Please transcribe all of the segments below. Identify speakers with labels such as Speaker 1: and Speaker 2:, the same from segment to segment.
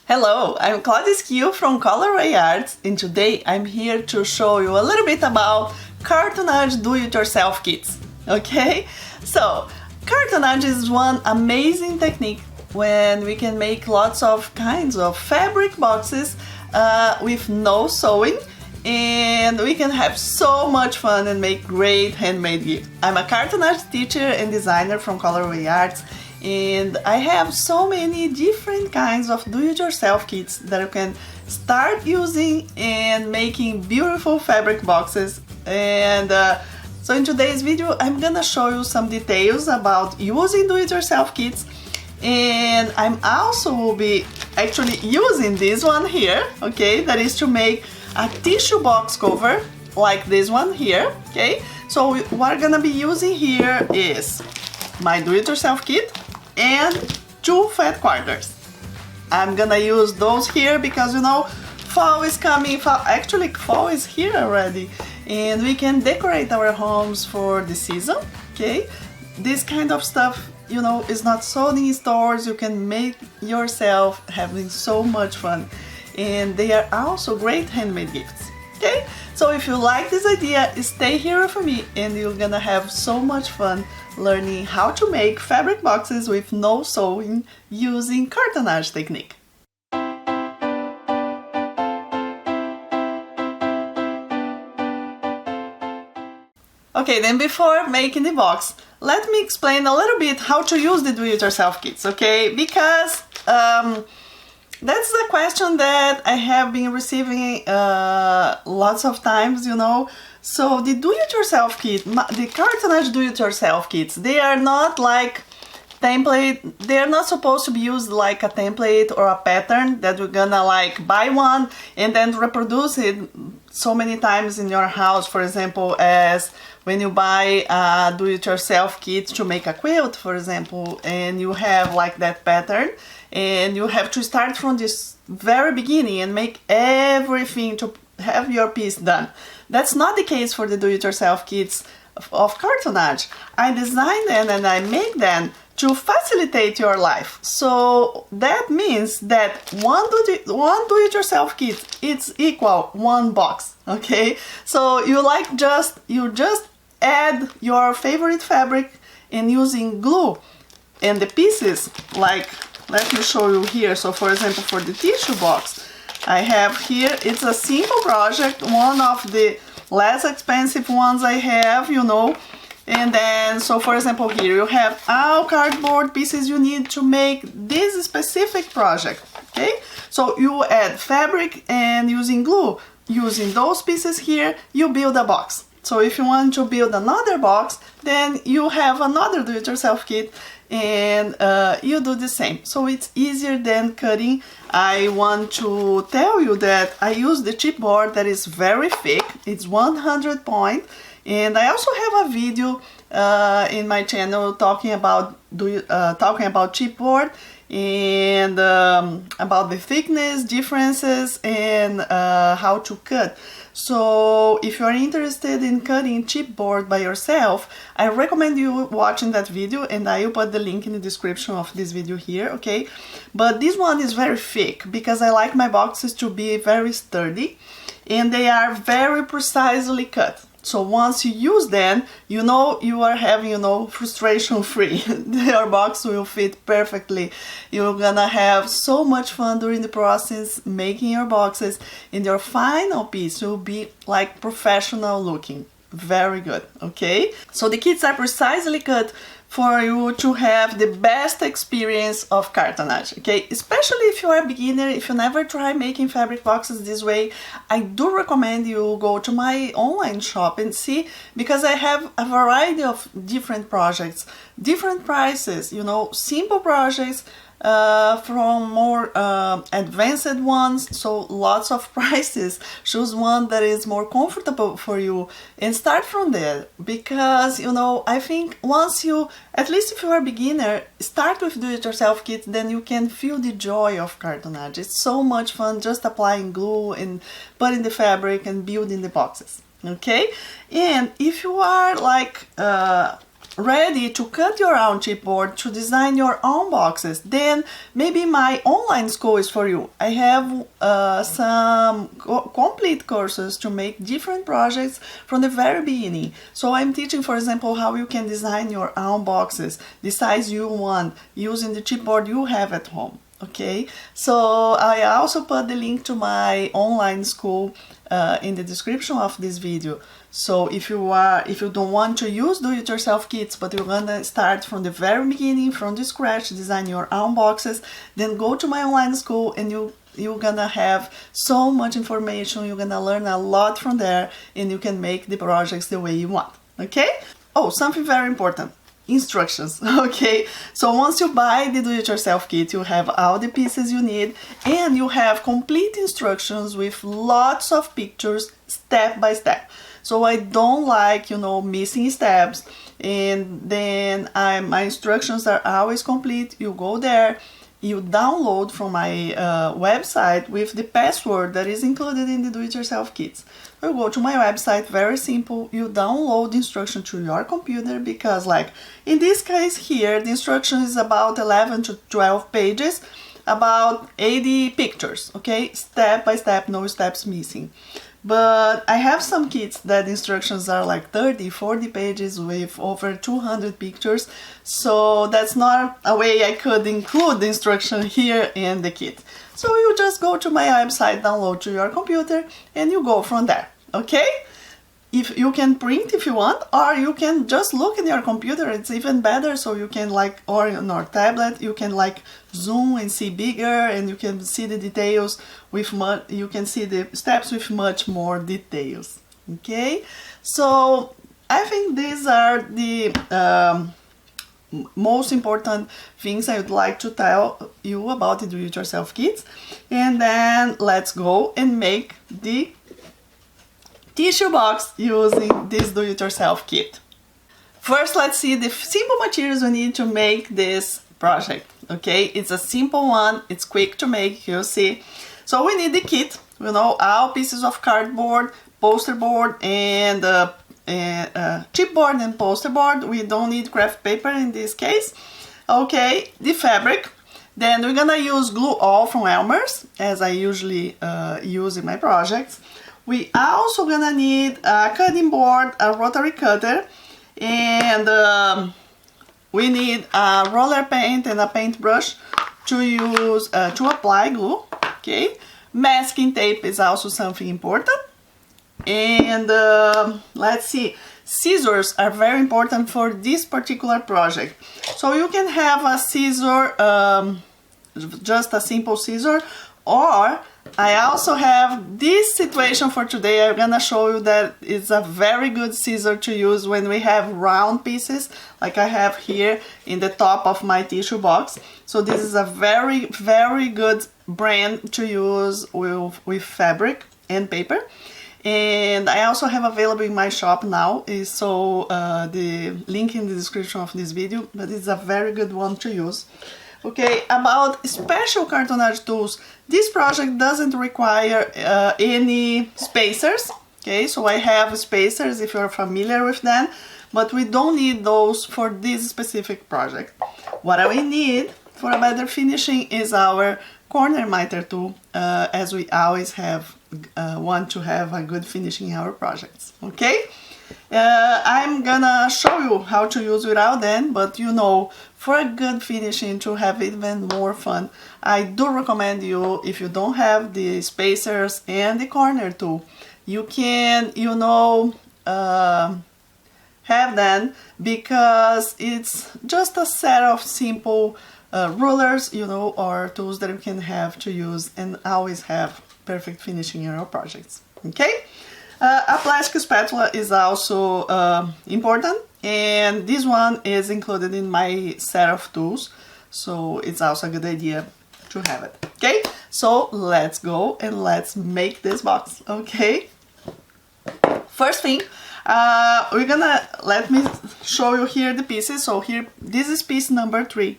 Speaker 1: Hello, I'm Claudia from ColorWay Arts, and today I'm here to show you a little bit about cartonnage do-it-yourself kits. Okay? So, cartonnage is one amazing technique when we can make lots of kinds of fabric boxes with no sewing, and we can have so much fun and make great handmade gifts. I'm a cartonnage teacher and designer from ColorWay Arts, and I have so many different kinds of do-it-yourself kits that you can start using and making beautiful fabric boxes. And so in today's video I'm gonna show you some details about using do-it-yourself kits, and I'm also will be actually using this one here, okay, that is to make a tissue box cover like this one here, okay. So what I'm gonna be using here is my do-it-yourself kit and 2 fat quarters. I'm gonna use those here because you know fall is coming. Actually fall is here already, and we can decorate our homes for the season, okay. This kind of stuff, you know, is not sold in stores. You can make yourself, having so much fun, and they are also great handmade gifts, okay. So if you like this idea, stay here with me and you're gonna have so much fun learning how to make fabric boxes with no sewing using cartonnage technique. Okay, then before making the box, let me explain a little bit how to use the do-it-yourself kits, okay? Because that's the question that I have been receiving lots of times, you know. So the do-it-yourself kit, the cartonnage do-it-yourself kits, they are not like template. They are not supposed to be used like a template or a pattern that you're gonna like buy one and then reproduce it so many times in your house. For example, as when you buy a do-it-yourself kit to make a quilt, for example, and you have like that pattern, and you have to start from this very beginning and make everything to have your piece done. That's not the case for the do-it-yourself kits of cartonnage. I design them and I make them to facilitate your life. So that means that one do-it-yourself kit it's equal one box, okay? So you just add your favorite fabric and using glue and the pieces, like let me show you here. So for example, for the tissue box I have here, it's a simple project, one of the less expensive ones I have, you know. And then, so for example, here you have all cardboard pieces you need to make this specific project, okay? So you add fabric and using glue, using those pieces here, you build a box. So if you want to build another box, then you have another do-it-yourself kit and you do the same. So it's easier than cutting. I want to tell you that I use the chipboard that is very thick. It's 100 point. And I also have a video in my channel talking about chipboard and about the thickness differences and how to cut. So if you are interested in cutting chipboard by yourself, I recommend you watching that video, and I will put the link in the description of this video here, okay? But this one is very thick because I like my boxes to be very sturdy and they are very precisely cut. So once you use them, you know you are having, you know, frustration free. Your box will fit perfectly. You're gonna have so much fun during the process making your boxes, and your final piece will be like professional looking. Very good, okay? So the kits are precisely cut for you to have the best experience of cartonnage, okay? Especially if you are a beginner, if you never try making fabric boxes this way, I do recommend you go to my online shop and see, because I have a variety of different projects, different prices, you know, simple projects from more advanced ones, so lots of prices. Choose one that is more comfortable for you and start from there, because you know, I think once you, at least if you are a beginner, start with do-it-yourself kit, then you can feel the joy of cartonnage. It's so much fun just applying glue and putting the fabric and building the boxes, okay? And if you are like ready to cut your own chipboard to design your own boxes, then maybe my online school is for you. I have some complete courses to make different projects from the very beginning. So I'm teaching, for example, how you can design your own boxes, the size you want, using the chipboard you have at home. Okay, so I also put the link to my online school in the description of this video. So if you don't want to use do-it-yourself kits, but you're gonna start from the very beginning, from the scratch, design your own boxes, then go to my online school and you're gonna have so much information. You're gonna learn a lot from there, and you can make the projects the way you want. Okay? Oh, something very important. Instructions. Okay, so once you buy the do-it-yourself kit, you have all the pieces you need, and you have complete instructions with lots of pictures step by step. So I don't like, missing steps, and then my instructions are always complete. You go there, you download from my website with the password that is included in the do-it-yourself kits. You go to my website, very simple, you download the instruction to your computer, because like in this case here, the instruction is about 11 to 12 pages, about 80 pictures, okay, step by step, no steps missing. But I have some kits that the instructions are like 30, 40 pages with over 200 pictures, so that's not a way I could include the instruction here in the kit. So you just go to my website, download to your computer, and you go from there, okay? If you can print if you want, or you can just look in your computer, it's even better, so you can or on your tablet, you can zoom and see bigger, and you can see the details with you can see the steps with much more details, okay? So I think these are the most important things I would like to tell you about the do-it-yourself kits, and then let's go and make the tissue box using this do-it-yourself kit. First, let's see the simple materials we need to make this project. Okay, it's a simple one, it's quick to make, you'll see. So we need the kit, all pieces of cardboard, poster board, and chipboard and poster board. We don't need craft paper in this case. Okay, the fabric. Then we're gonna use glue all from Elmer's, as I usually use in my projects. We also gonna need a cutting board, a rotary cutter, and we need a roller paint and a paintbrush to use to apply glue. Okay, masking tape is also something important. And let's see, scissors are very important for this particular project. So you can have a scissor, just a simple scissor, or I also have this situation for today. I'm gonna show you that it's a very good scissor to use when we have round pieces, like I have here in the top of my tissue box. So this is a very, very good brand to use with fabric and paper. And I also have available in my shop now, so the link in the description of this video, but it's a very good one to use. Okay, about special cartonnage tools, this project doesn't require any spacers. Okay, so I have spacers if you're familiar with them, but we don't need those for this specific project. What we need for a better finishing is our corner miter tool, as we always have want to have a good finishing in our projects. Okay, I'm gonna show you how to use without them, but for a good finishing, to have even more fun, I do recommend you, if you don't have the spacers and the corner tool, you can have them, because it's just a set of simple rulers, or tools that you can have to use and always have perfect finishing in your projects. Okay, a plastic spatula is also important, and this one is included in my set of tools, so it's also a good idea to have it. Okay, so let's go and let's make this box. Okay, first thing, let me show you here the pieces. So here, this is piece number 3.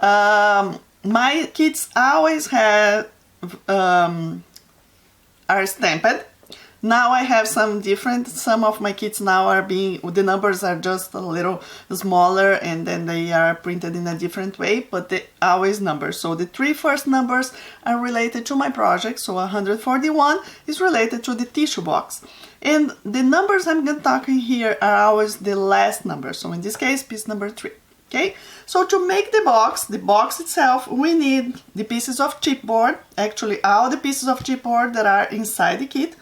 Speaker 1: My kits always have are stamped. Now I have some different, some of my kits now are being, the numbers are just a little smaller and then they are printed in a different way, but they always numbers. So the 3 first numbers are related to my project, so 141 is related to the tissue box. And the numbers I'm going to talk in here are always the last number, so in this case, piece number 3. Okay, so to make the box itself, we need the pieces of chipboard, actually all the pieces of chipboard that are inside the kit.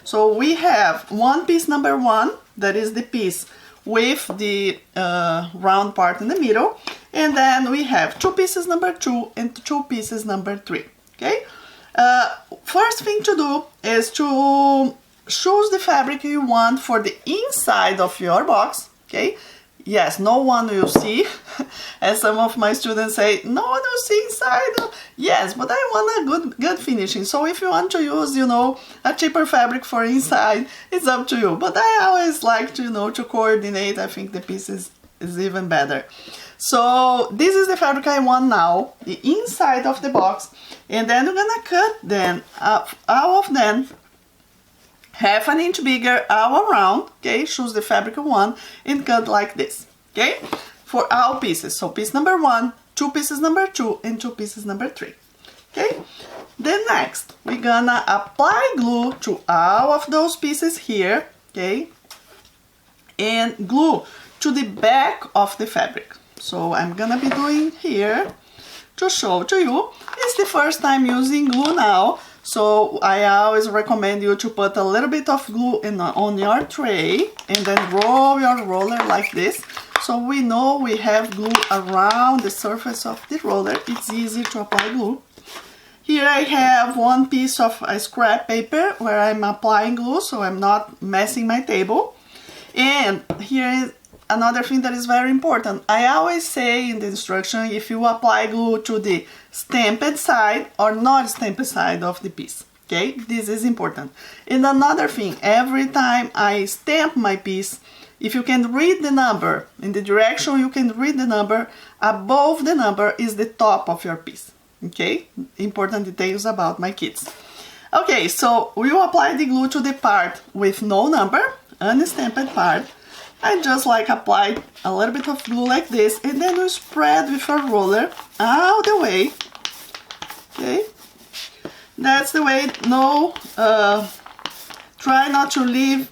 Speaker 1: So we have one piece number 1, that is the piece with the round part in the middle, and then we have 2 pieces number 2 and 2 pieces number 3. Okay, first thing to do is to choose the fabric you want for the inside of your box. Okay, yes, no one will see, as some of my students say, no one will see inside. Yes, but I want a good finishing. So if you want to use, you know, a cheaper fabric for inside, it's up to you. But I always like to, you know, to coordinate. I think the piece is even better. So this is the fabric I want now, the inside of the box. And then we're gonna cut then all of them half an inch bigger all around. Okay, choose the fabric you want and cut like this. Okay, for all pieces. So piece number 1, 2 pieces number 2 and 2 pieces number 3. Okay, then next we're gonna apply glue to all of those pieces here. Okay, and glue to the back of the fabric. So I'm gonna be doing here to show to you. It's the first time using glue now, so I always recommend you to put a little bit of glue on your tray and then roll your roller like this. So we know we have glue around the surface of the roller. It's easy to apply glue. Here I have one piece of scrap paper where I'm applying glue, so I'm not messing my table. And here is another thing that is very important. I always say in the instruction, if you apply glue to the stamped side or not stamped side of the piece. Okay, this is important. And another thing, every time I stamp my piece, if you can read the number, in the direction you can read the number, above the number is the top of your piece. Okay, important details about my kits. Okay, so we will apply the glue to the part with no number, unstamped part. I just like apply a little bit of glue like this, and then we spread with a roller all the way. Okay, that's the way. No, try not to leave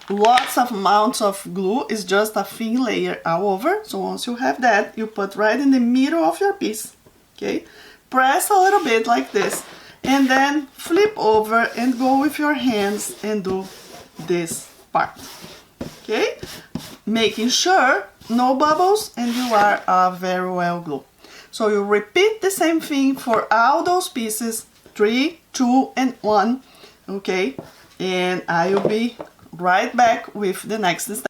Speaker 1: lots of amounts of glue. It's just a thin layer all over. So once you have that, you put right in the middle of your piece. Okay, press a little bit like this, and then flip over and go with your hands and do this part. Okay, making sure no bubbles and you are very well glued. So you repeat the same thing for all those pieces, 3, 2 and 1. Okay, and I will be right back with the next step.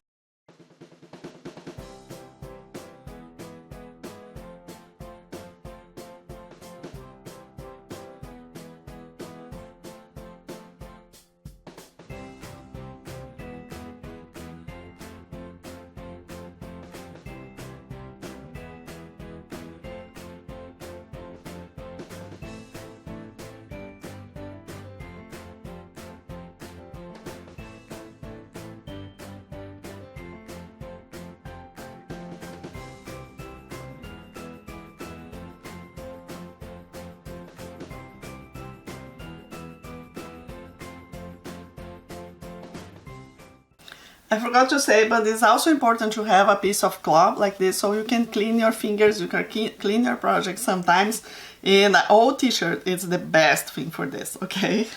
Speaker 1: I forgot to say, but it's also important to have a piece of cloth like this so you can clean your fingers, you can clean your project sometimes. And an old t-shirt is the best thing for this, okay?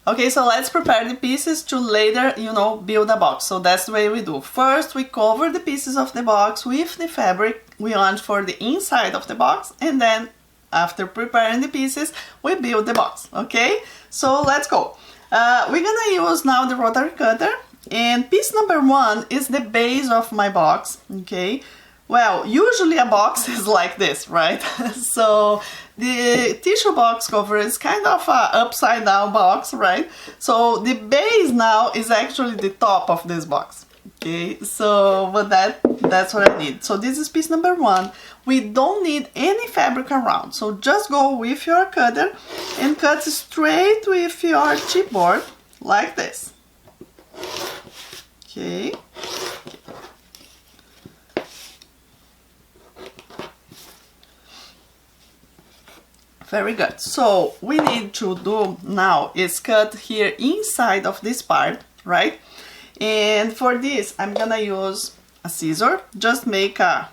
Speaker 1: Okay, so let's prepare the pieces to later, you know, build a box. So that's the way we do. First, we cover the pieces of the box with the fabric we want for the inside of the box, and then after preparing the pieces, we build the box, okay? So let's go. We're gonna use now the rotary cutter. And piece number 1 is the base of my box, okay? Well, usually a box is like this, right? So the tissue box cover is kind of a upside down box, right? So the base now is actually the top of this box, okay? So, but that's what I need. So this is piece number 1. We don't need any fabric around, so just go with your cutter and cut straight with your chipboard. like this. Okay. Very good. So we need to do now is cut here inside of this part, right? And for this, I'm gonna use a scissor. Just make a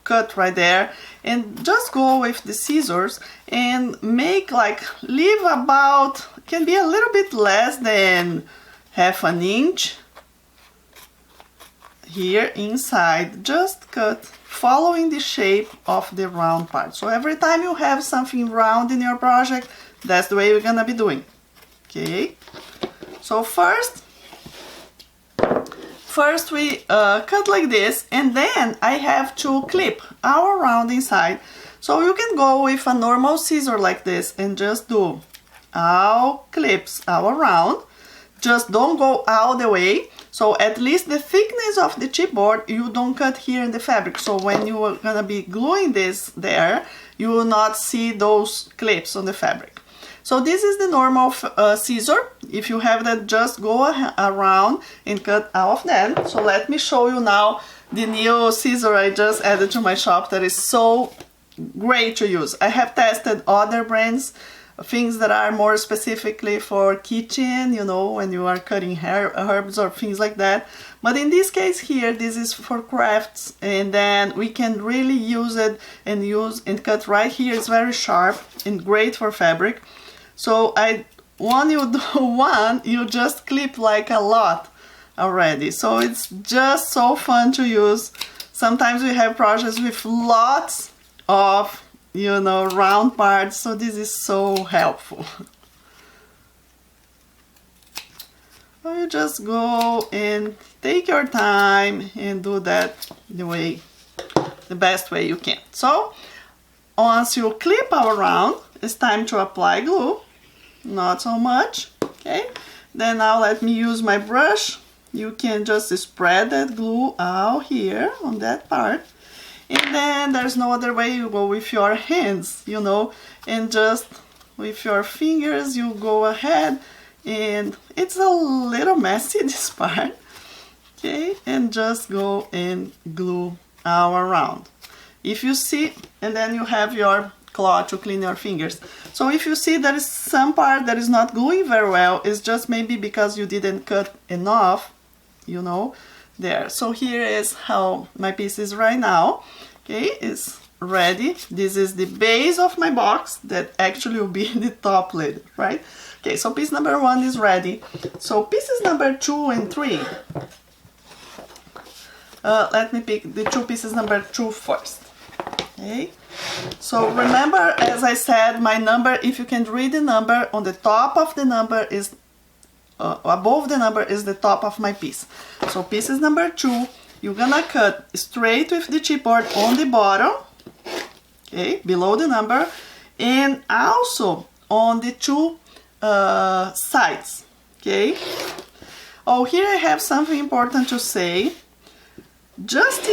Speaker 1: cut right there, and just go with the scissors and make like, leave about, can be a little bit less than half an inch here inside. Just cut following the shape of the round part. So every time you have something round in your project, that's the way we're gonna be doing. Okay, so first we cut like this, and then I have to clip our round inside. So you can go with a normal scissor like this and just do all clips our round. Just don't go all the way. So at least the thickness of the chipboard, you don't cut here in the fabric. So when you are gonna be gluing this there, you will not see those clips on the fabric. So this is the normal scissor. If you have that, just go around and cut all of them. So let me show you now the new scissor I just added to my shop that is so great to use. I have tested other brands, things that are more specifically for kitchen, you know, when you are cutting herbs or things like that. But in this case here, this is for crafts, and then we can really use it and cut right here. It's very sharp and great for fabric. So when you do one, you just clip like a lot already. So it's just so fun to use. Sometimes we have projects with lots of, you know, round parts, so this is so helpful. So you just go and take your time and do that the best way you can. So once you clip our round, it's time to apply glue. Not so much, okay? Then now let me use my brush. You can just spread that glue out here on that part. And then there's no other way. You go with your hands, you know, and just with your fingers you go ahead, and it's a little messy, this part, okay? And just go and glue all around. If you see, and then you have your cloth to clean your fingers. So if you see there is some part that is not gluing very well, it's just maybe because you didn't cut enough, you know, there. So here is how my piece is right now. Okay, it's ready. This is the base of my box that actually will be the top lid, right? Okay, so piece number 1 is ready. So pieces number 2 and 3. Let me pick the 2 pieces number 2 first. Okay, so remember, as I said, my number, if you can read the number, on the top of the number is above the number is the top of my piece. So pieces number 2, you're gonna cut straight with the chipboard on the bottom, okay, below the number, and also on the 2 sides, okay. Oh, here I have something important to say. Just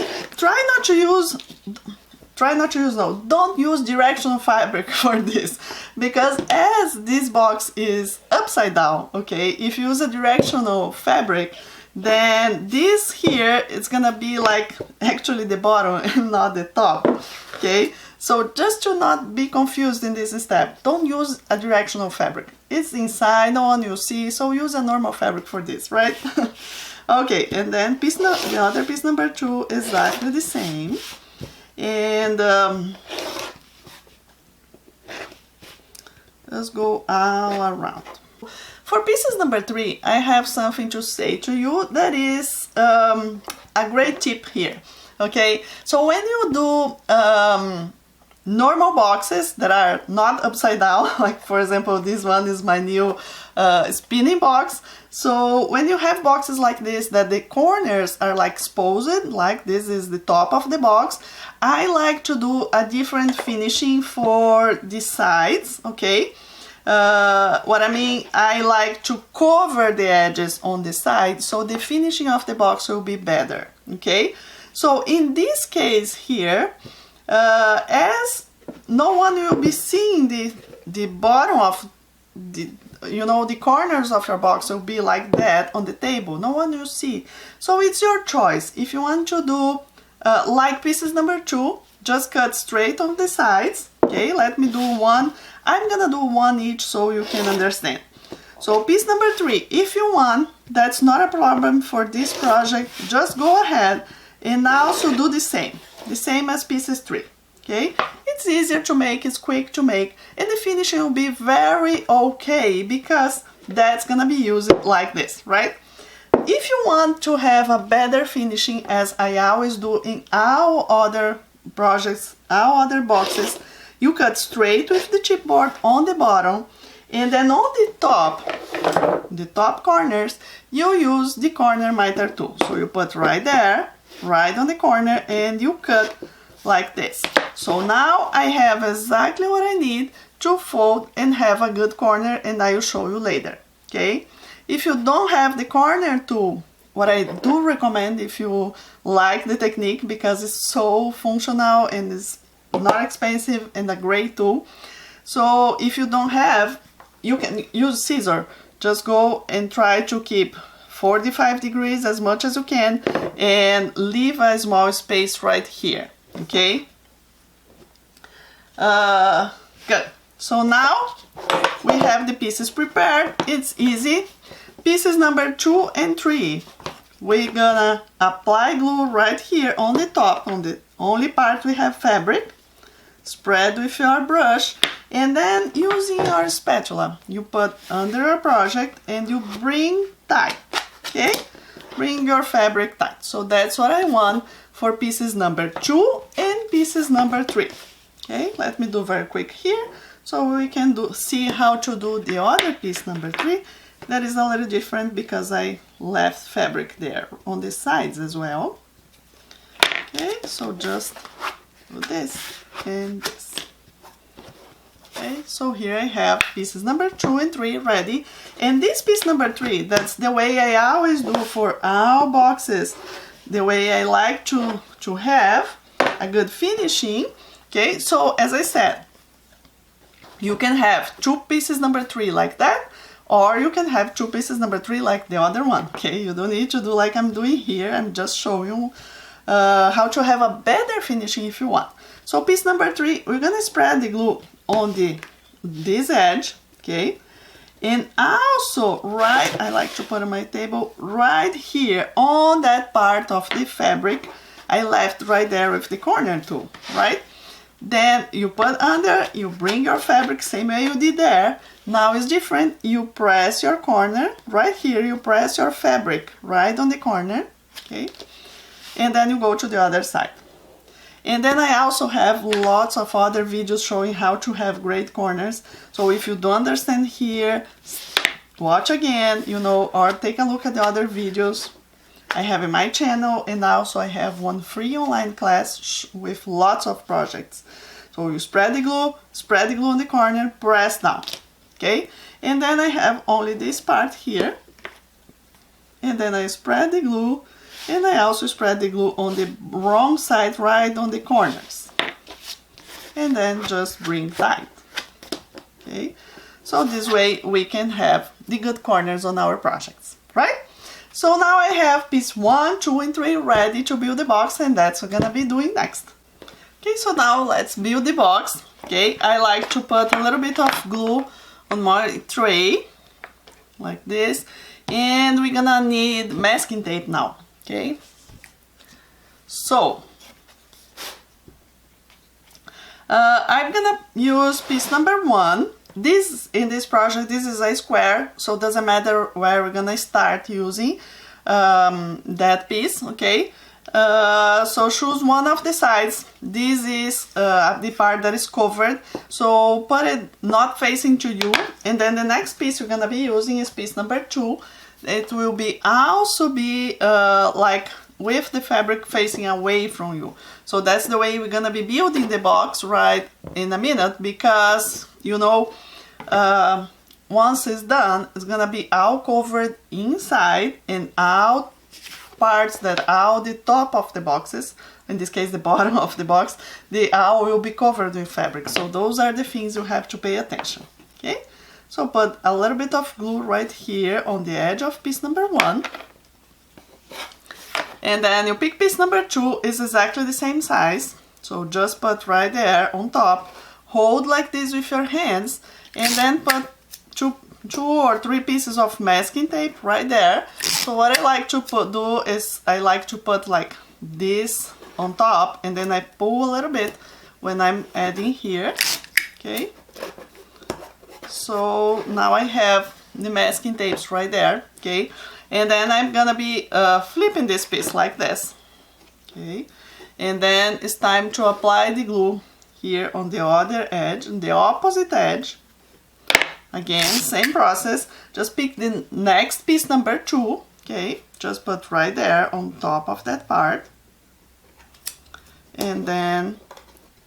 Speaker 1: don't use directional fabric for this, because as this box is upside down, okay, if you use a directional fabric, then this here is gonna be like actually the bottom and not the top, okay? So just to not be confused in this step, don't use a directional fabric. It's inside on, you see, so use a normal fabric for this, right? Okay, and then the other piece number 2 is exactly the same. And let's go all around. For pieces number 3, I have something to say to you that is a great tip here, okay? So when you do normal boxes that are not upside down, like for example this one is my new spinning box. So when you have boxes like this that the corners are like exposed, like this is the top of the box, I like to do a different finishing for the sides, okay? What I mean, I like to cover the edges on the side, so the finishing of the box will be better, okay? So in this case here, as no one will be seeing the bottom of you know, the corners of your box will be like that on the table. No one will see. So it's your choice. If you want to do like pieces number 2, just cut straight on the sides. Okay, let me do one. I'm gonna do one each so you can understand. So piece number 3, if you want, that's not a problem for this project. Just go ahead and also do the same as pieces 3. Okay, it's easier to make, it's quick to make, and the finishing will be very okay because that's gonna be used like this, right? If you want to have a better finishing, as I always do in all other projects, all other boxes, you cut straight with the chipboard on the bottom, and then on the top corners, you use the corner miter tool. So you put right there, right on the corner, and you cut like this. So now I have exactly what I need to fold and have a good corner, and I will show you later. Okay, if you don't have the corner tool, what I do recommend, if you like the technique, because it's so functional and it's not expensive and a great tool. So if you don't have, you can use scissor. Just go and try to keep 45 degrees as much as you can and leave a small space right here. Okay, good. So now we have the pieces prepared. It's easy. Pieces number 2 and 3, we're gonna apply glue right here on the top, on the only part we have fabric. Spread with your brush, and then using your spatula, you put under your project and you bring tight. Okay, bring your fabric tight. So that's what I want for pieces number 2 and pieces number 3. Okay, let me do very quick here so we can see how to do the other piece number 3. That is a little different because I left fabric there on the sides as well. Okay, so just do this and this. Okay, so here I have pieces number 2 and 3 ready, and this piece number 3, that's the way I always do for all boxes, the way I like to have a good finishing. Okay, so as I said, you can have 2 pieces number 3 like that, or you can have 2 pieces number 3 like the other one. Okay, you don't need to do like I'm doing here. I'm just showing you how to have a better finishing if you want. So piece number 3, we're gonna spread the glue on this edge, okay, and also I like to put on my table right here on that part of the fabric I left right there with the corner tool, right? Then you put under, you bring your fabric same way you did there. Now it's different. You press your corner right here, you press your fabric right on the corner, okay, and then you go to the other side. And then I also have lots of other videos showing how to have great corners. So if you don't understand here, watch again, you know, or take a look at the other videos I have in my channel, and also I have one free online class with lots of projects. So you spread the glue on the corner, press down, okay? And then I have only this part here, and then I spread the glue, and I also spread the glue on the wrong side, right on the corners. And then just bring tight. Okay? So this way we can have the good corners on our projects, right? So now I have piece 1, 2, and 3 ready to build the box, and that's what I'm gonna be doing next. Okay, so now let's build the box. Okay, I like to put a little bit of glue on my tray, like this, and we're gonna need masking tape now. Okay, so I'm gonna use piece number 1. In this project, this is a square, so it doesn't matter where we're gonna start using that piece. Okay, so choose one of the sides. This is the part that is covered, so put it not facing to you, and then the next piece we're gonna be using is piece number 2. It will be also be like with the fabric facing away from you. So that's the way we're gonna be building the box right in a minute, because you know once it's done, it's gonna be all covered inside, and all parts that are the top of the boxes, in this case the bottom of the box, they all will be covered with fabric. So those are the things you have to pay attention. Okay, So put a little bit of glue right here on the edge of piece number 1. And then you pick piece number 2, is exactly the same size. So just put right there on top, hold like this with your hands, and then put two or three pieces of masking tape right there. So what I like to do is I like to put like this on top, and then I pull a little bit when I'm adding here, okay? So now I have the masking tapes right there, okay? And then I'm gonna be flipping this piece like this, okay? And then it's time to apply the glue here on the other edge, on the opposite edge. Again, same process, just pick the next piece number 2, okay? Just put right there on top of that part. And then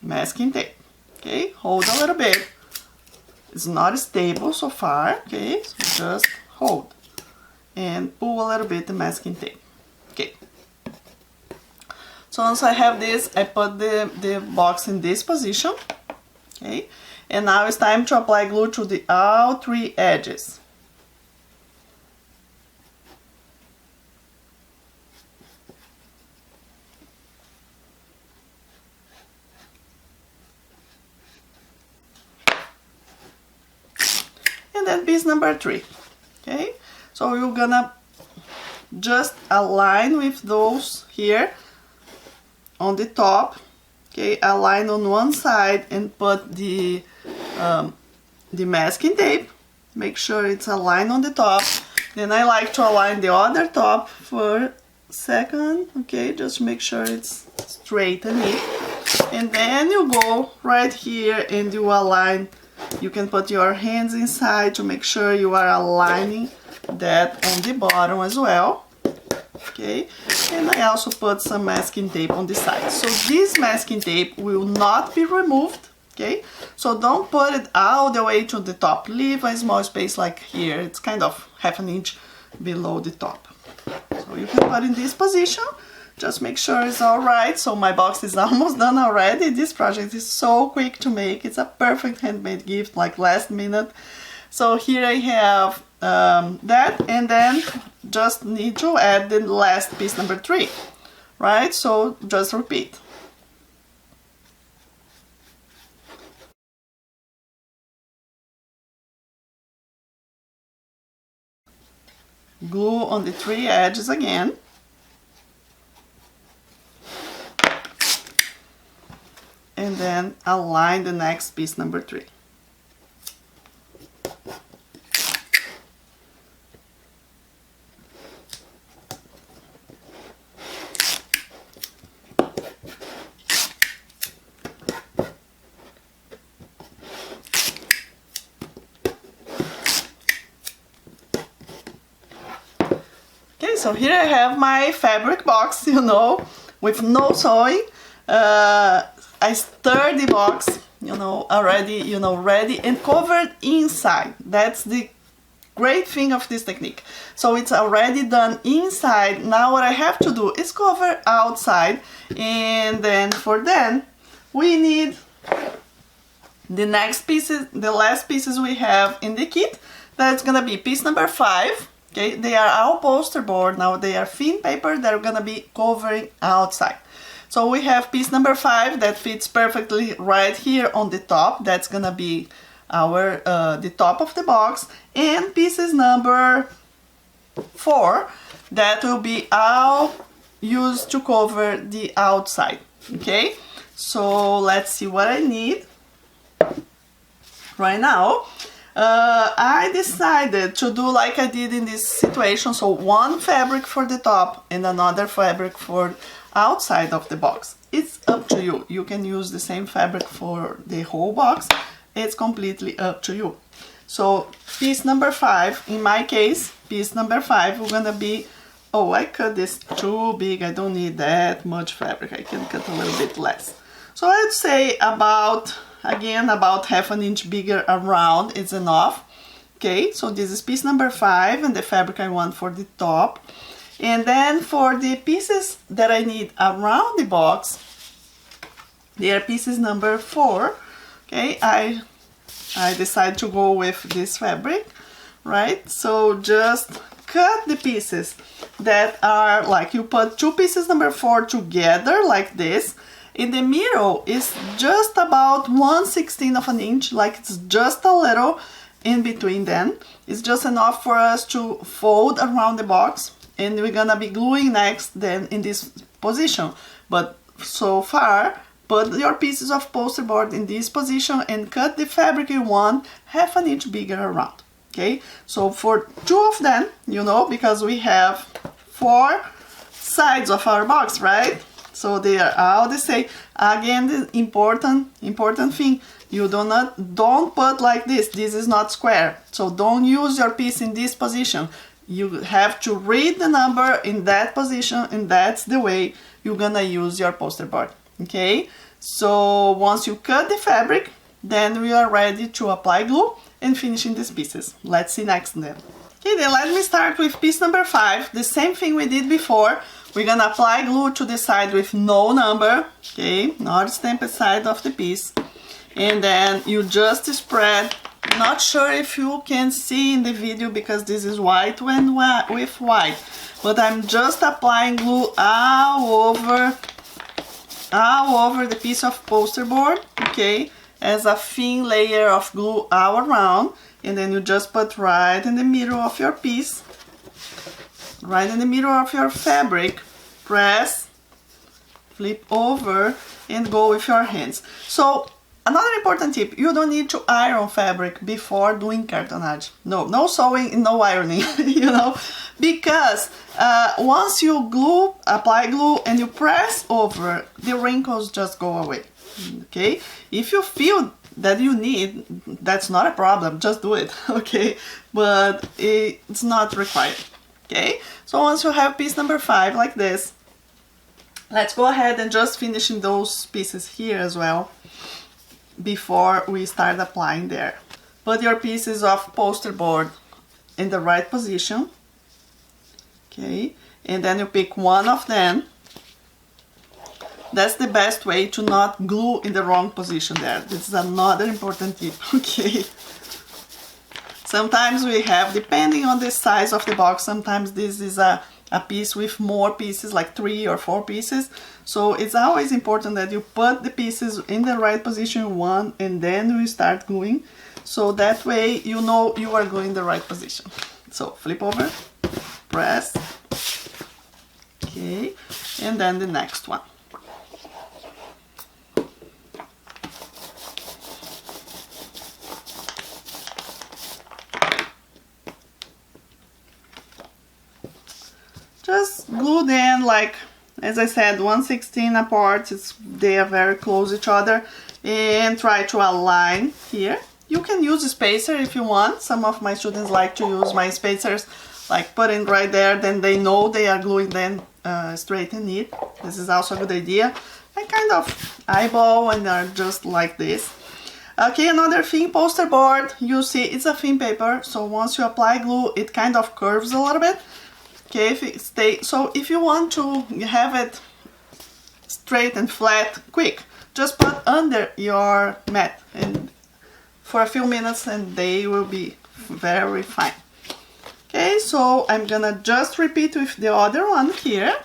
Speaker 1: masking tape, okay? Hold a little bit. It's not stable so far, okay? So just hold and pull a little bit the masking tape, okay? So once I have this, I put the box in this position, okay? And now it's time to apply glue to all 3 edges. And then piece number 3, okay? So you're gonna just align with those here on the top, okay? Align on one side and put the masking tape. Make sure it's aligned on the top. Then I like to align the other top for a second, okay? Just make sure it's straight and neat. And then you go right here and you align. You can put your hands inside to make sure you are aligning that on the bottom as well, okay? And I also put some masking tape on the side. So this masking tape will not be removed, okay? So don't put it all the way to the top. Leave a small space like here. It's kind of half an inch below the top. So you can put in this position. Just make sure it's all right. So my box is almost done already. This project is so quick to make. It's a perfect handmade gift, like last minute. So here I have that, and then just need to add the last piece number 3, right? So just repeat. Glue on the 3 edges again. And then align the next piece number 3. Okay, so here I have my fabric box, you know, with no sewing. I stirred the box, you know, already, you know, ready and covered inside. That's the great thing of this technique. So it's already done inside. Now what I have to do is cover outside, and then for then we need the next pieces, the last pieces we have in the kit. That's gonna be piece number 5. Okay, they are all poster board. Now they are thin paper that are gonna be covering outside. So we have piece number 5 that fits perfectly right here on the top. That's gonna be our the top of the box, and pieces number 4 that will be all used to cover the outside. Okay, so let's see what I need right now. I decided to do like I did in this situation, so one fabric for the top and another fabric for outside of the box. It's up to you. You can use the same fabric for the whole box. It's completely up to you. So piece number 5, in my case, piece number 5, we're gonna be, oh, I cut this too big. I don't need that much fabric. I can cut a little bit less. So I'd say about, again, about half an inch bigger around is enough. Okay, so this is piece number 5 and the fabric I want for the top. And then for the pieces that I need around the box, they are pieces number 4. Okay, I I decided to go with this fabric, right? So just cut the pieces that are like, you put two pieces number 4 together like this. In the middle is just about 1/16 of an inch, like it's just a little in between them. It's just enough for us to fold around the box, and we're gonna be gluing next then in this position. But so far, put your pieces of poster board in this position and cut the fabric you want 1/2 inch bigger around. Okay, so for 2 of them, you know, because we have 4 sides of our box, right? So they are all the same. Again, the important thing, you don't put like this. This is not square. So don't use your piece in this position. You have to read the number in that position, and that's the way you're gonna use your poster board. Okay? So once you cut the fabric, then we are ready to apply glue and finishing these pieces. Let's see next then. Okay, then let me start with piece number 5. The same thing we did before. We're gonna apply glue to the side with no number, okay, not stamped side of the piece. And then you just spread, not sure if you can see in the video because this is white when with white, but I'm just applying glue all over the piece of poster board, okay, as a thin layer of glue all around. And then you just put right in the middle of your piece, right in the middle of your fabric, press, flip over, and go with your hands. So another important tip, you don't need to iron fabric before doing cartonnage. No sewing and no ironing, you know, because once you apply glue and you press over, the wrinkles just go away. Okay, if you feel that you need, that's not a problem, just do it. Okay, but it's not required. Okay, so once you have piece number 5 like this, let's go ahead and just finishing those pieces here as well before we start applying there. Put your pieces of poster board in the right position, okay, and then you pick one of them. That's the best way to not glue in the wrong position there. This is another important tip, okay? Sometimes we have, depending on the size of the box, sometimes this is a piece with more pieces, like 3 or 4 pieces. So it's always important that you put the pieces in the right position one, and then we start gluing. So that way you know you are gluing the right position. So flip over, press, okay, and then the next one. Just glue them, like, as I said, 1/16 apart. They are very close each other, and try to align here. You can use a spacer if you want. Some of my students like to use my spacers, like put it right there, then they know they are gluing them straight and neat. This is also a good idea. I kind of eyeball and are just like this. Okay, another thing, poster board, you see it's a thin paper, so once you apply glue, it kind of curves a little bit. Okay, so if you want to have it straight and flat quick, just put under your mat and for a few minutes and they will be very fine. Okay, so I'm gonna just repeat with the other one here.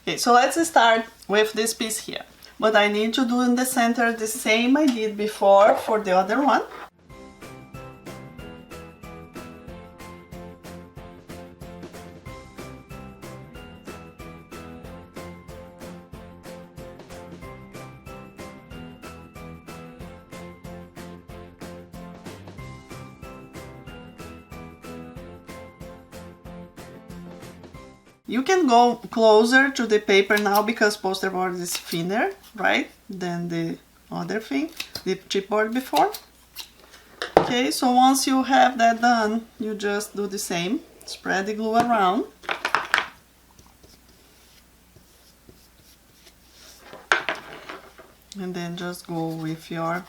Speaker 1: Okay, so let's start with this piece here. But I need to do in the center the same I did before for the other one. You can go closer to the paper now because poster board is thinner, right, than the other thing, the chipboard before. Okay, so once you have that done, you just do the same. Spread the glue around. And then just go with your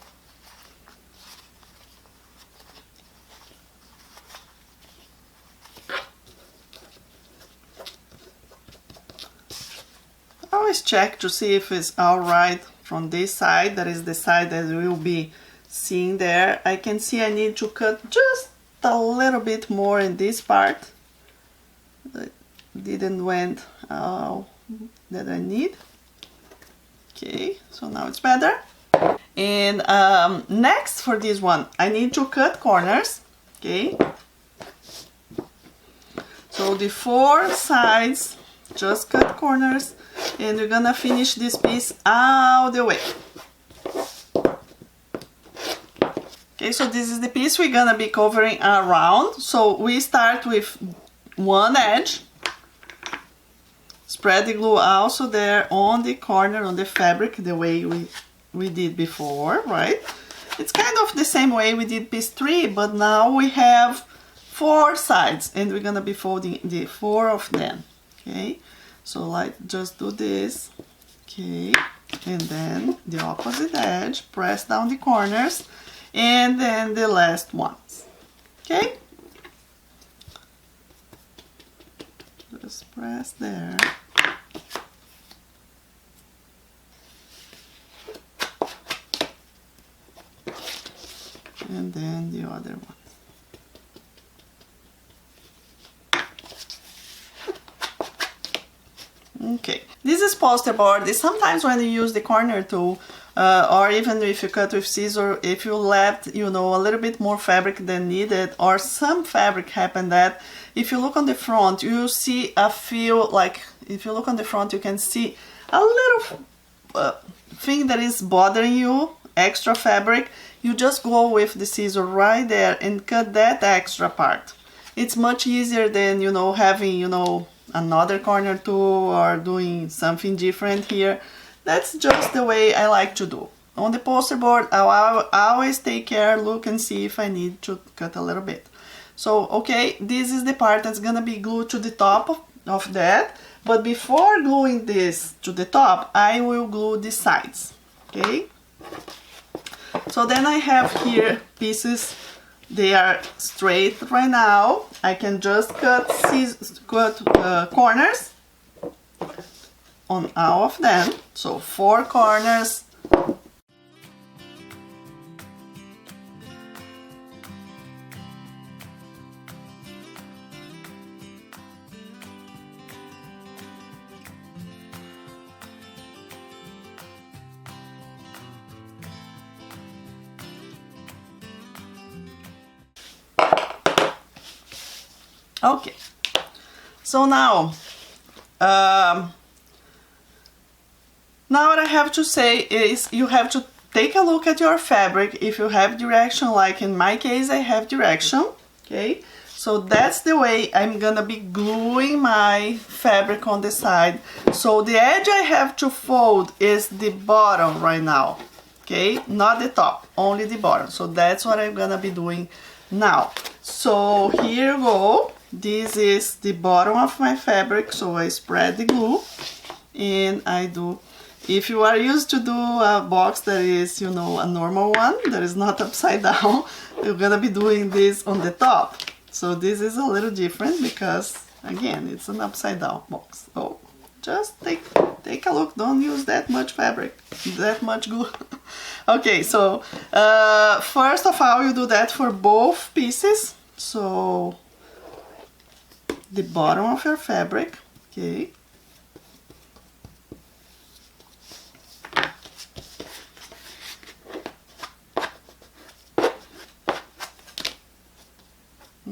Speaker 1: always check to see if it's alright from this side. That is the side that we will be seeing there. I can see I need to cut just a little bit more in this part. That didn't went that I need. Okay, so now it's better. And next for this one, I need to cut corners. Okay, so the 4 sides, just cut corners, and we're gonna finish this piece all the way. Okay, so this is the piece we're gonna be covering around. So we start with one edge, spread the glue also there on the corner, on the fabric, the way we did before, right? It's kind of the same way we did piece 3, but now we have 4 sides, and we're gonna be folding the 4 of them. Okay, so like just do this, okay, and then the opposite edge, press down the corners, and then the last ones. Okay, just press there. And then the other one. Okay, this is poster board. Sometimes when you use the corner tool, or even if you cut with scissors, if you left, you know, a little bit more fabric than needed, or some fabric happened that, if you look on the front, you see a few, like, if you look on the front, you can see a little thing that is bothering you, extra fabric. You just go with the scissor right there and cut that extra part. It's much easier than, you know, having, you know, another corner tool or doing something different here. That's just the way I like to do. On the poster board, I always take care, look and see if I need to cut a little bit. So, okay, this is the part that's gonna be glued to the top of that. But before gluing this to the top, I will glue the sides, okay? So then I have here pieces, they are straight right now. I can just cut corners on all of them. So 4 corners. Okay, so now what I have to say is you have to take a look at your fabric. If you have direction, like in my case I have direction, okay? So that's the way I'm gonna be gluing my fabric on the side. So the edge I have to fold is the bottom right now, okay? Not the top, only the bottom. So that's what I'm gonna be doing now. So here you go. This is the bottom of my fabric, so I spread the glue and I do. If you are used to do a box that is, you know, a normal one, that is not upside down, you're gonna be doing this on the top. So this is a little different because, again, it's an upside down box. So just take a look, don't use that much fabric, that much glue. Okay, so first of all, you do that for both pieces. So the bottom of your fabric, okay,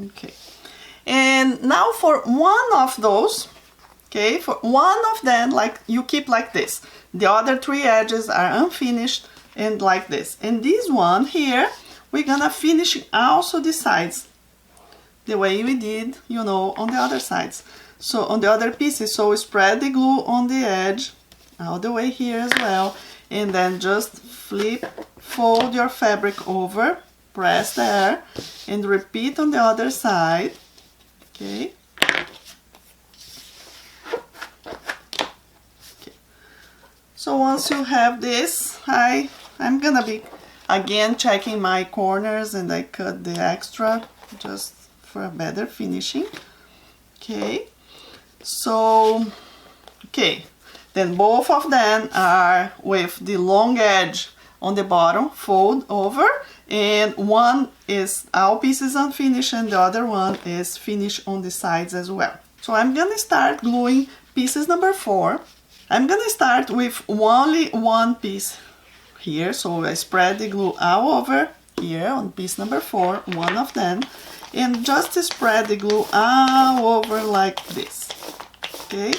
Speaker 1: okay, and now for one of those, okay, for one of them, like you keep like this, the other 3 edges are unfinished and like this, and this one here we're gonna finish also the sides the way we did, you know, on the other sides. So on the other pieces, so spread the glue on the edge all the way here as well, and then just fold your fabric over, press there, and repeat on the other side. Okay. So once you have this, I'm gonna be again checking my corners, and I cut the extra just for a better finishing. Okay, so okay, then both of them are with the long edge on the bottom, fold over, and one is all pieces unfinished and the other one is finished on the sides as well. So I'm gonna start gluing pieces number 4. I'm gonna start with only one piece here, so I spread the glue all over here on piece number 4, one of them, and just spread the glue all over like this. Okay,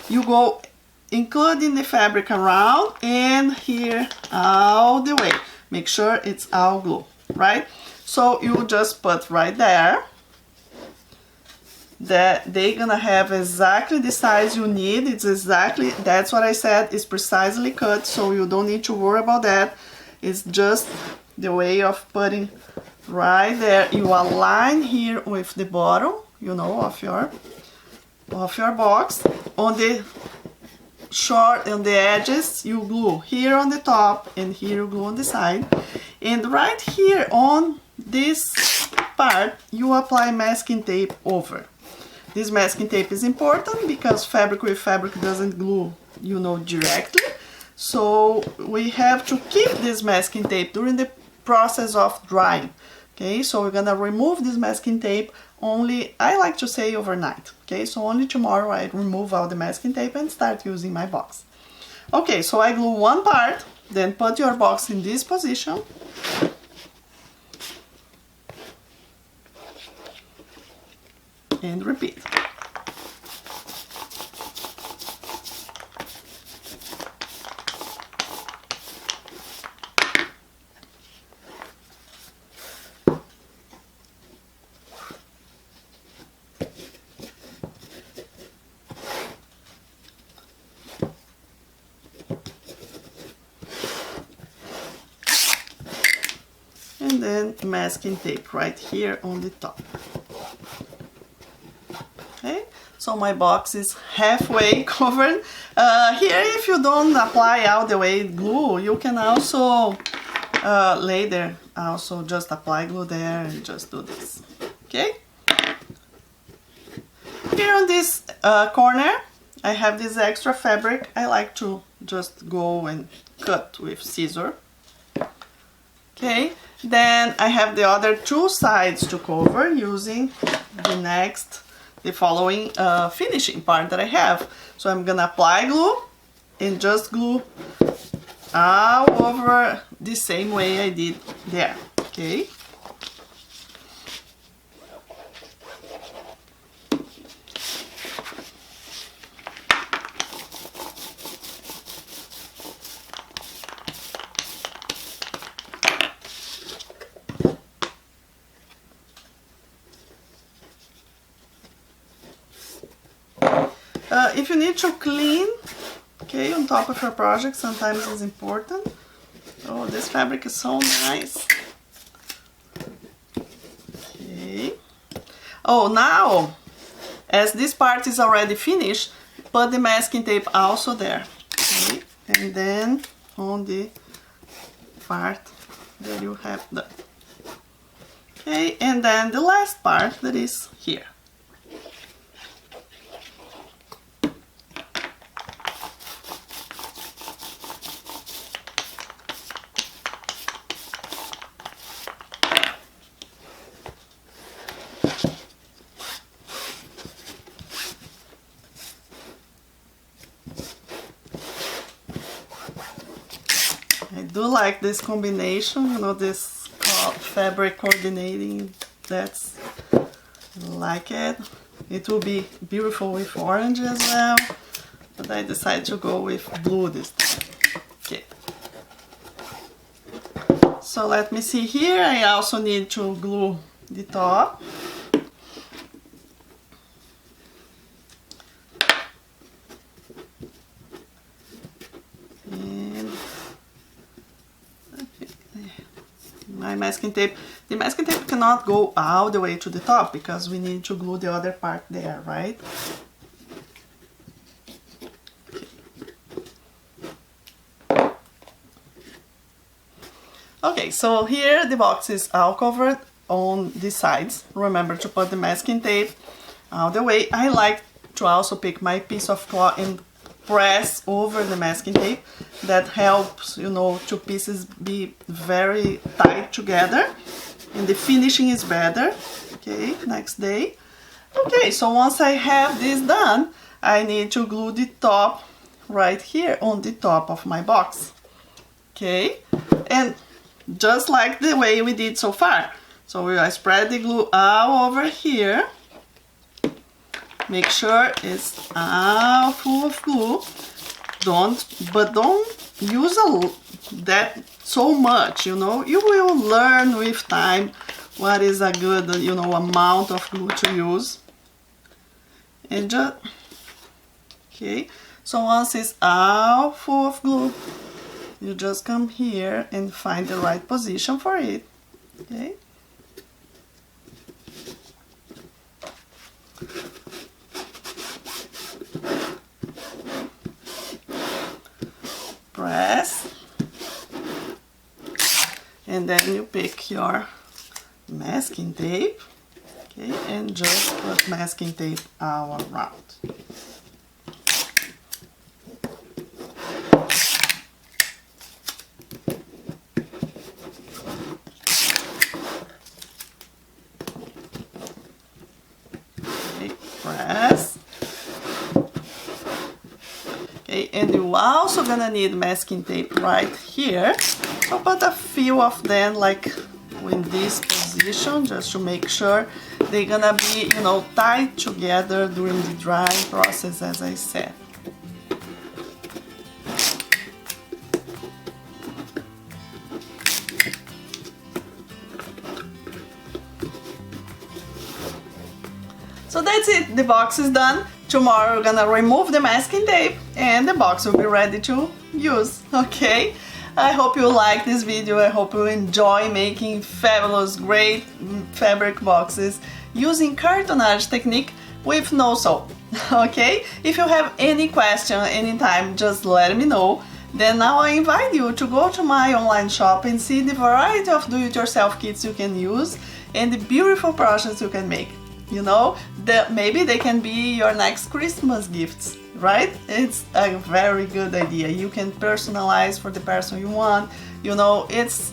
Speaker 1: you go including the fabric around and here all the way. Make sure it's all glue, right? So you just put right there that they're gonna have exactly the size you need. It's exactly, that's what I said, it's precisely cut, so you don't need to worry about that. It's just the way of putting right there. You align here with the bottom, you know, of your box. On the short, on the edges, you glue here on the top, and here you glue on the side. And right here on this part, you apply masking tape over. This masking tape is important because fabric with fabric doesn't glue, you know, directly. So we have to keep this masking tape during the process of drying. Okay, so we're gonna remove this masking tape only, I like to say overnight. Okay, so only tomorrow I remove all the masking tape and start using my box. Okay, so I glue one part, then put your box in this position. And repeat. And then masking tape right here on the top. Okay, so my box is halfway covered. Here, if you don't apply all the way glue, you can also later also just apply glue there and just do this. Okay, here on this corner I have this extra fabric. I like to just go and cut with scissors. Okay, then I have the other 2 sides to cover using the following finishing part that I have. So I'm gonna apply glue and just glue all over the same way I did there. Okay. If you need to clean, okay, on top of your project, sometimes it's important. Oh, this fabric is so nice. Okay. Oh, now, as this part is already finished, put the masking tape also there. Okay, and then on the part that you have done. Okay, and then the last part that is here. I do like this combination, you know, this fabric coordinating. That's like it. It will be beautiful with orange as well, but I decided to go with blue this time. Okay. So let me see here. I also need to glue the top. my masking tape. The masking tape cannot go all the way to the top because we need to glue the other part there, right? Okay, so here the box is all covered on the sides. Remember to put the masking tape all the way. I like to also pick my piece of cloth and press over the masking tape. That helps, you know, two pieces be very tight together and the finishing is better. Okay, next day. Okay, so once I have this done, I need to glue the top right here on the top of my box. Okay, and just like the way we did so far. So we will spread the glue all over here. Make sure it's all full of glue. Don't use that so much, you know. You will learn with time what is a good, you know, amount of glue to use. And just, okay, so once it's all full of glue, you just come here and find the right position for it, okay? Press, and then you pick your masking tape, okay, and just put masking tape all around. Press. Okay, and you're also gonna need masking tape right here. So put a few of them like in this position just to make sure they're gonna be, you know, tied together during the drying process, as I said. So that's it, the box is done. Tomorrow we're gonna remove the masking tape and the box will be ready to use, okay? I hope you like this video, I hope you enjoy making fabulous, great fabric boxes using cartonnage technique with no sew, okay? If you have any question anytime, just let me know. Then now I invite you to go to my online shop and see the variety of do-it-yourself kits you can use and the beautiful projects you can make. You know, maybe they can be your next Christmas gifts, right? It's a very good idea. You can personalize for the person you want. You know, it's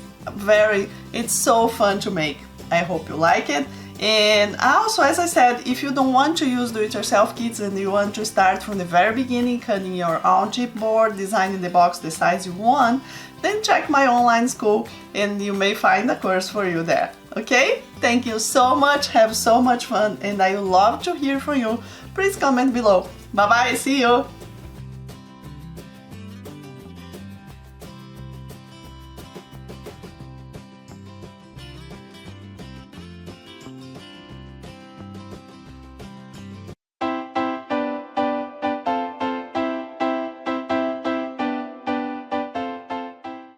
Speaker 1: so fun to make. I hope you like it. And also, as I said, if you don't want to use do-it-yourself kits and you want to start from the very beginning, cutting your own chipboard, designing the box the size you want, then check my online school and you may find a course for you there. Okay? Thank you so much, have so much fun, and I would love to hear from you. Please comment below. Bye bye, see you!